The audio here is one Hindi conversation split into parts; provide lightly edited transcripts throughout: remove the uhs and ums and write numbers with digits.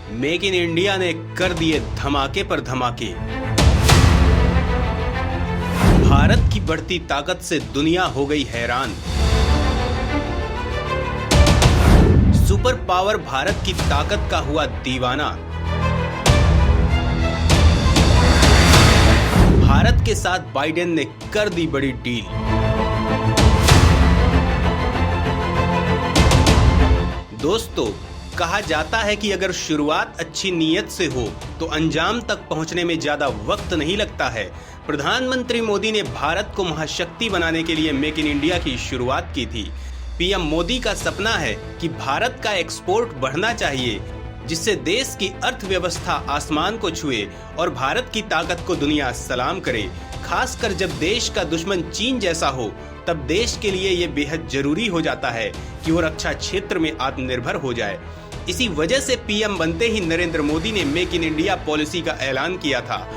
मेक इन इंडिया ने कर दिए धमाके पर धमाके। भारत की बढ़ती ताकत से दुनिया हो गई हैरान। सुपर पावर भारत की ताकत का हुआ दीवाना। भारत के साथ बाइडेन ने कर दी बड़ी डील। दोस्तों, कहा जाता है कि अगर शुरुआत अच्छी नीयत से हो तो अंजाम तक पहुंचने में ज्यादा वक्त नहीं लगता है। प्रधानमंत्री मोदी ने भारत को महाशक्ति बनाने के लिए मेक इन इंडिया की शुरुआत की थी। पीएम मोदी का सपना है कि भारत का एक्सपोर्ट बढ़ना चाहिए, जिससे देश की अर्थव्यवस्था आसमान को छुए और भारत की ताकत को दुनिया सलाम करे। खासकर जब देश का दुश्मन चीन जैसा हो, तब देश के लिए ये बेहद जरूरी हो जाता है कि वो रक्षा क्षेत्र में आत्मनिर्भर हो जाए। इसी वजह से पीएम बनते ही नरेंद्र मोदी ने मेक इन इंडिया पॉलिसी का ऐलान किया था।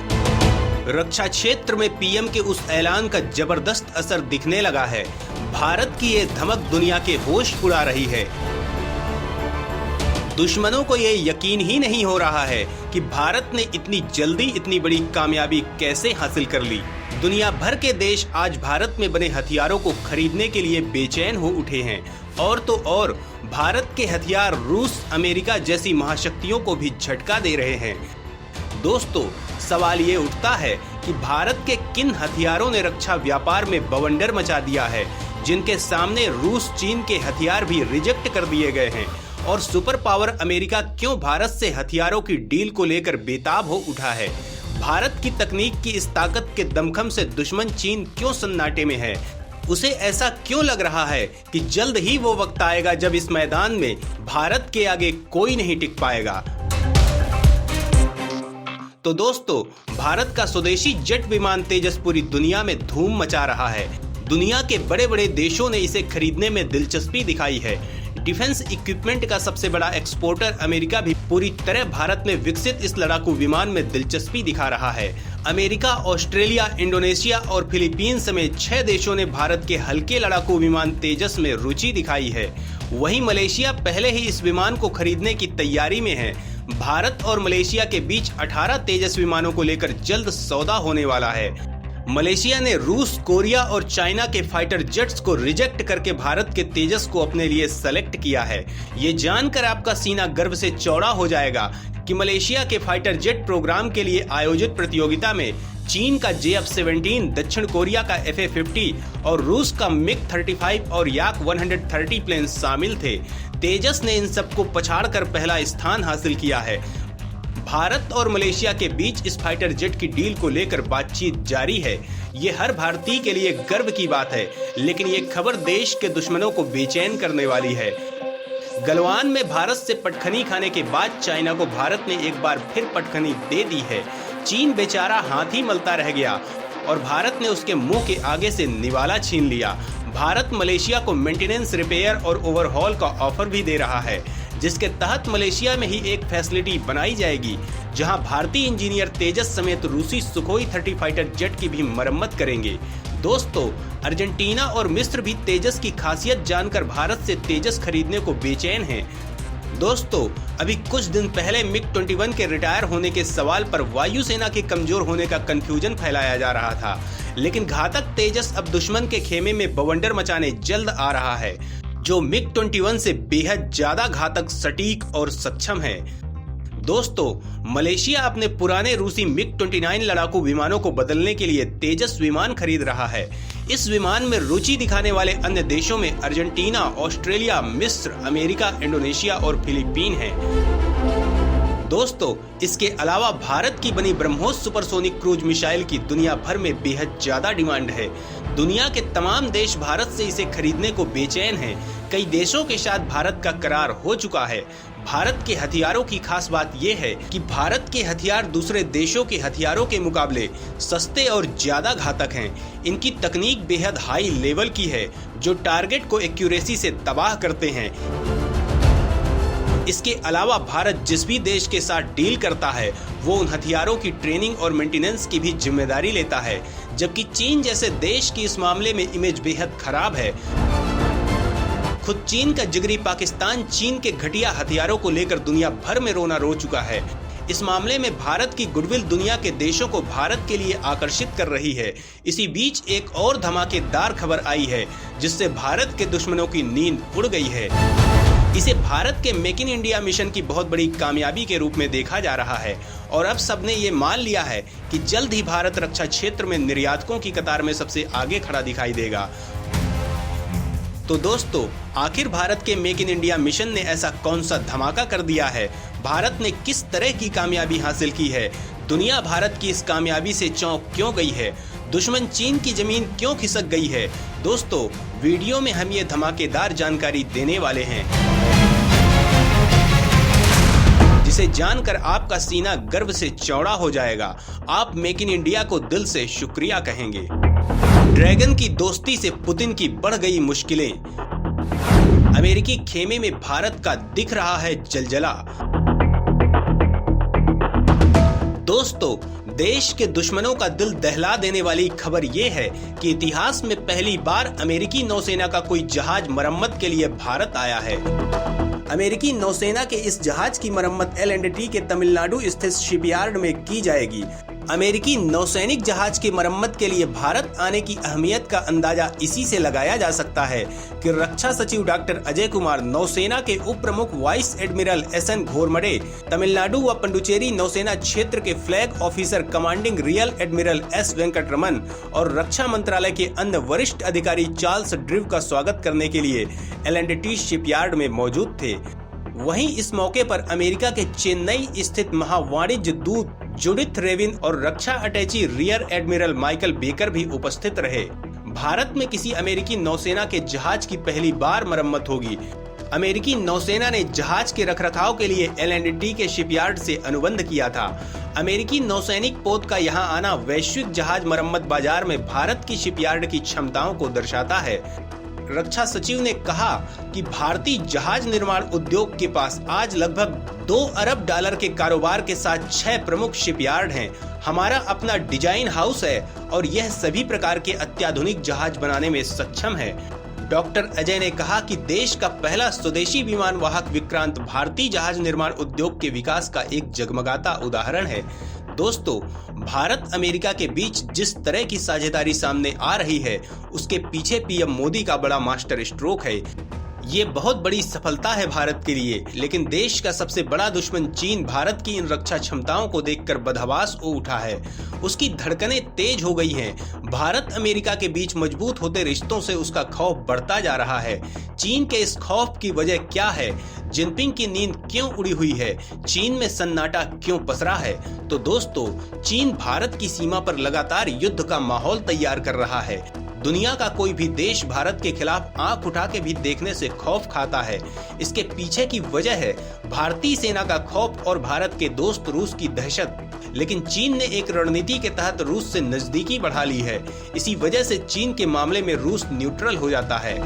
रक्षा क्षेत्र में पीएम के उस ऐलान का जबरदस्त असर दिखने लगा है। भारत की ये धमक दुनिया के होश उड़ा रही है। दुश्मनों को ये यकीन ही नहीं हो रहा है कि भारत ने इतनी जल्दी इतनी बड़ी कामयाबी कैसे हासिल कर ली। दुनिया भर के देश आज भारत में बने हथियारों को खरीदने के लिए बेचैन हो उठे हैं। और तो और भारत के हथियार रूस, अमेरिका जैसी महाशक्तियों को भी झटका दे रहे हैं। दोस्तों, सवाल ये उठता है कि भारत के किन हथियारों ने रक्षा व्यापार में बवंडर मचा दिया है, जिनके सामने रूस, चीन के हथियार भी रिजेक्ट कर दिए गए हैं। और सुपर पावर अमेरिका क्यों भारत से हथियारों की डील को लेकर बेताब हो उठा है। भारत की तकनीक की इस ताकत के दमखम से दुश्मन चीन क्यों सन्नाटे में है। उसे ऐसा क्यों लग रहा है कि जल्द ही वो वक्त आएगा जब इस मैदान में भारत के आगे कोई नहीं टिक पाएगा। तो दोस्तों, भारत का स्वदेशी जेट विमान तेजस पूरी दुनिया में धूम मचा रहा है। दुनिया के बड़े बड़े देशों ने इसे खरीदने में दिलचस्पी दिखाई है। डिफेंस इक्विपमेंट का सबसे बड़ा एक्सपोर्टर अमेरिका भी पूरी तरह भारत में विकसित इस लड़ाकू विमान में दिलचस्पी दिखा रहा है। अमेरिका, ऑस्ट्रेलिया, इंडोनेशिया और फिलीपींस समेत 6 देशों ने भारत के हल्के लड़ाकू विमान तेजस में रुचि दिखाई है। वहीं मलेशिया पहले ही इस विमान को खरीदने की तैयारी में है। भारत और मलेशिया के बीच 18 तेजस विमानों को लेकर जल्द सौदा होने वाला है। मलेशिया ने रूस, कोरिया और चाइना के फाइटर जेट्स को रिजेक्ट करके भारत के तेजस को अपने लिए सेलेक्ट किया है। ये जानकर आपका सीना गर्व से चौड़ा हो जाएगा कि मलेशिया के फाइटर जेट प्रोग्राम के लिए आयोजित प्रतियोगिता में चीन का JF-17, दक्षिण कोरिया का FA-50 और रूस का MiG-35 और Yak-130 प्लेन शामिल थे। तेजस ने इन सबको पछाड़कर पहला स्थान हासिल किया है। भारत और मलेशिया के बीच इस फाइटर जेट की डील को लेकर बातचीत जारी है। ये हर भारतीय के लिए गर्व की बात है, लेकिन ये खबर देश के दुश्मनों को बेचैन करने वाली है। गलवान में भारत से पटखनी खाने के बाद चाइना को भारत ने एक बार फिर पटखनी दे दी है। चीन बेचारा हाथी मलता रह गया और भारत ने उसके मुंह के आगे से निवाला छीन लिया। भारत मलेशिया को मेंटेनेंस, रिपेयर और ओवरहॉल का ऑफर भी दे रहा है, जिसके तहत मलेशिया में ही एक फैसिलिटी बनाई जाएगी, जहां भारतीय इंजीनियर तेजस समेत रूसी सुखोई 30 फाइटर जेट की भी मरम्मत करेंगे। दोस्तों, अर्जेंटीना और मिस्र भी तेजस की खासियत जानकर भारत से तेजस खरीदने को बेचैन हैं। दोस्तों, अभी कुछ दिन पहले MiG-21 के रिटायर होने के सवाल पर वायुसेना के कमजोर होने का कंफ्यूजन फैलाया जा रहा था, लेकिन घातक तेजस अब दुश्मन के खेमे में बवंडर मचाने जल्द आ रहा है, जो MiG-21 से बेहद ज्यादा घातक, सटीक और सक्षम है। दोस्तों, मलेशिया अपने पुराने रूसी MiG-29 लड़ाकू विमानों को बदलने के लिए तेजस विमान खरीद रहा है। इस विमान में रुचि दिखाने वाले अन्य देशों में अर्जेंटीना, ऑस्ट्रेलिया, मिस्र, अमेरिका, इंडोनेशिया और फिलीपीन हैं। दोस्तों, इसके अलावा भारत की बनी ब्रह्मोस सुपरसोनिक क्रूज मिसाइल की दुनिया भर में बेहद ज्यादा डिमांड है। दुनिया के तमाम देश भारत से इसे खरीदने को बेचैन हैं। कई देशों के साथ भारत का करार हो चुका है। भारत के हथियारों की खास बात यह है कि भारत के हथियार दूसरे देशों के हथियारों के मुकाबले सस्ते और ज्यादा घातक हैं। इनकी तकनीक बेहद हाई लेवल की है, जो टारगेट को एक्यूरेसी से तबाह करते हैं। इसके अलावा भारत जिस भी देश के साथ डील करता है, वो उन हथियारों की ट्रेनिंग और मेंटेनेंस की भी जिम्मेदारी लेता है, जबकि चीन जैसे देश की इस मामले में इमेज बेहद खराब है। खुद चीन का जिगरी पाकिस्तान चीन के घटिया हथियारों को लेकर दुनिया भर में रोना रो चुका है। इस मामले में भारत की गुडविल दुनिया के देशों को भारत के लिए आकर्षित कर रही है। इसी बीच एक और धमाकेदार खबर आई है जिससे भारत के दुश्मनों की नींद उड़ गई है। इसे भारत के मेक इन इंडिया मिशन की बहुत बड़ी कामयाबी के रूप में देखा जा रहा है और अब सबने ये मान लिया है कि जल्द ही भारत रक्षा क्षेत्र में निर्यातकों की कतार में सबसे आगे खड़ा दिखाई देगा। तो दोस्तों, आखिर भारत के मेक इन इंडिया मिशन ने ऐसा कौन सा धमाका कर दिया है? भारत ने किस तरह की कामयाबी हासिल की है? दुनिया भारत की इस कामयाबी से चौंक क्यों गई है? दुश्मन चीन की जमीन क्यों खिसक गई है? दोस्तों, वीडियो में हम ये धमाकेदार जानकारी देने वाले हैं जिसे जानकर आपका सीना गर्व से चौड़ा हो जाएगा। आप मेक इन इंडिया को दिल से शुक्रिया कहेंगे। ड्रैगन की दोस्ती से पुतिन की बढ़ गई मुश्किलें। अमेरिकी खेमे में भारत का दिख रहा है जलजला। दोस्तों, देश के दुश्मनों का दिल दहला देने वाली खबर ये है कि इतिहास में पहली बार अमेरिकी नौसेना का कोई जहाज मरम्मत के लिए भारत आया है। अमेरिकी नौसेना के इस जहाज की मरम्मत एल&टी के तमिलनाडु स्थित शिपयार्ड में की जाएगी। अमेरिकी नौसैनिक जहाज की मरम्मत के लिए भारत आने की अहमियत का अंदाजा इसी से लगाया जा सकता है कि रक्षा सचिव डॉक्टर अजय कुमार, नौसेना के उप प्रमुख vice admiral SN Ghormade, Tamil Nadu व पुडुचेरी नौसेना क्षेत्र के flag officer commanding real admiral S Venkataraman और रक्षा मंत्रालय के अन्य वरिष्ठ अधिकारी चार्ल्स ड्रिव का स्वागत करने के लिए एल&टी शिपयार्ड में मौजूद थे। वहीं इस मौके पर अमेरिका के चेन्नई स्थित महावाणिज्य दूत जुडिथ रेविन और रक्षा अटैची रियर एडमिरल माइकल बेकर भी उपस्थित रहे। भारत में किसी अमेरिकी नौसेना के जहाज की पहली बार मरम्मत होगी। अमेरिकी नौसेना ने जहाज के रखरखाव के लिए एल&टी के शिपयार्ड से अनुबंध किया था। अमेरिकी नौसैनिक पोत का यहां आना वैश्विक जहाज मरम्मत बाजार में भारत की शिपयार्ड की क्षमताओं को दर्शाता है। रक्षा सचिव ने कहा कि भारतीय जहाज निर्माण उद्योग के पास आज लगभग $2 अरब के कारोबार के साथ 6 प्रमुख शिपयार्ड हैं। हमारा अपना डिजाइन हाउस है और यह सभी प्रकार के अत्याधुनिक जहाज बनाने में सक्षम है। डॉक्टर अजय ने कहा कि देश का पहला स्वदेशी विमान वाहक विक्रांत भारतीय जहाज निर्माण उद्योग के विकास का एक जगमगाता उदाहरण है। दोस्तों, भारत अमेरिका के बीच जिस तरह की साझेदारी सामने आ रही है उसके पीछे पीएम मोदी का बड़ा मास्टर स्ट्रोक है। ये बहुत बड़ी सफलता है भारत के लिए, लेकिन देश का सबसे बड़ा दुश्मन चीन भारत की इन रक्षा क्षमताओं को देखकर बदहवास हो उठा है। उसकी धड़कनें तेज हो गई हैं। भारत अमेरिका के बीच मजबूत होते रिश्तों से उसका खौफ बढ़ता जा रहा है। चीन के इस खौफ की वजह क्या है? जिनपिंग की नींद क्यों उड़ी हुई है? चीन में सन्नाटा क्यों पसरा है? तो दोस्तों, चीन भारत की सीमा पर लगातार युद्ध का माहौल तैयार कर रहा है। दुनिया का कोई भी देश भारत के खिलाफ आंख उठा के भी देखने से खौफ खाता है। इसके पीछे की वजह है भारतीय सेना का खौफ और भारत के दोस्त रूस की दहशत। लेकिन चीन ने एक रणनीति के तहत रूस से नजदीकी बढ़ा ली है। इसी वजह से चीन के मामले में रूस न्यूट्रल हो जाता है।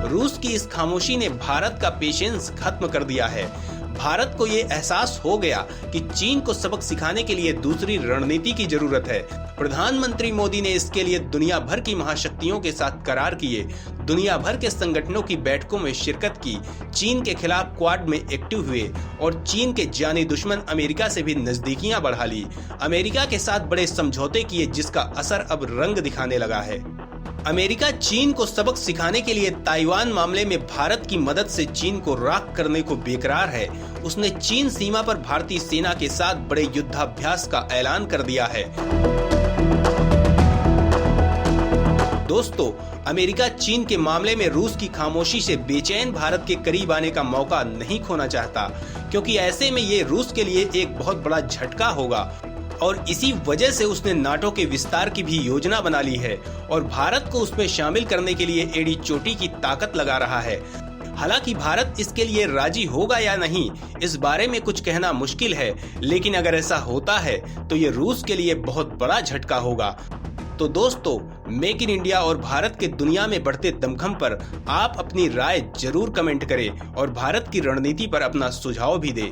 रूस की इस खामोशी ने भारत का पेशेंस खत्म कर दिया है। भारत को ये एहसास हो गया कि चीन को सबक सिखाने के लिए दूसरी रणनीति की जरूरत है। प्रधानमंत्री मोदी ने इसके लिए दुनिया भर की महाशक्तियों के साथ करार किए, दुनिया भर के संगठनों की बैठकों में शिरकत की, चीन के खिलाफ क्वाड में एक्टिव हुए और चीन के जानी दुश्मन अमेरिका से भी नजदीकियां बढ़ा ली। अमेरिका के साथ बड़े समझौते किए जिसका असर अब रंग दिखाने लगा है। अमेरिका चीन को सबक सिखाने के लिए ताइवान मामले में भारत की मदद से चीन को राख करने को बेकरार है। उसने चीन सीमा पर भारतीय सेना के साथ बड़े युद्धाभ्यास का ऐलान कर दिया है। दोस्तों, अमेरिका चीन के मामले में रूस की खामोशी से बेचैन भारत के करीब आने का मौका नहीं खोना चाहता, क्योंकि ऐसे में ये रूस के लिए एक बहुत बड़ा झटका होगा और इसी वजह से उसने नाटो के विस्तार की भी योजना बना ली है और भारत को उसमें शामिल करने के लिए एड़ी चोटी की ताकत लगा रहा है। हालांकि भारत इसके लिए राजी होगा या नहीं, इस बारे में कुछ कहना मुश्किल है, लेकिन अगर ऐसा होता है तो ये रूस के लिए बहुत बड़ा झटका होगा। तो दोस्तों, मेक इन इंडिया और भारत के दुनिया में बढ़ते दमखम पर आप अपनी राय जरूर कमेंट करें और भारत की रणनीति पर अपना सुझाव भी दें।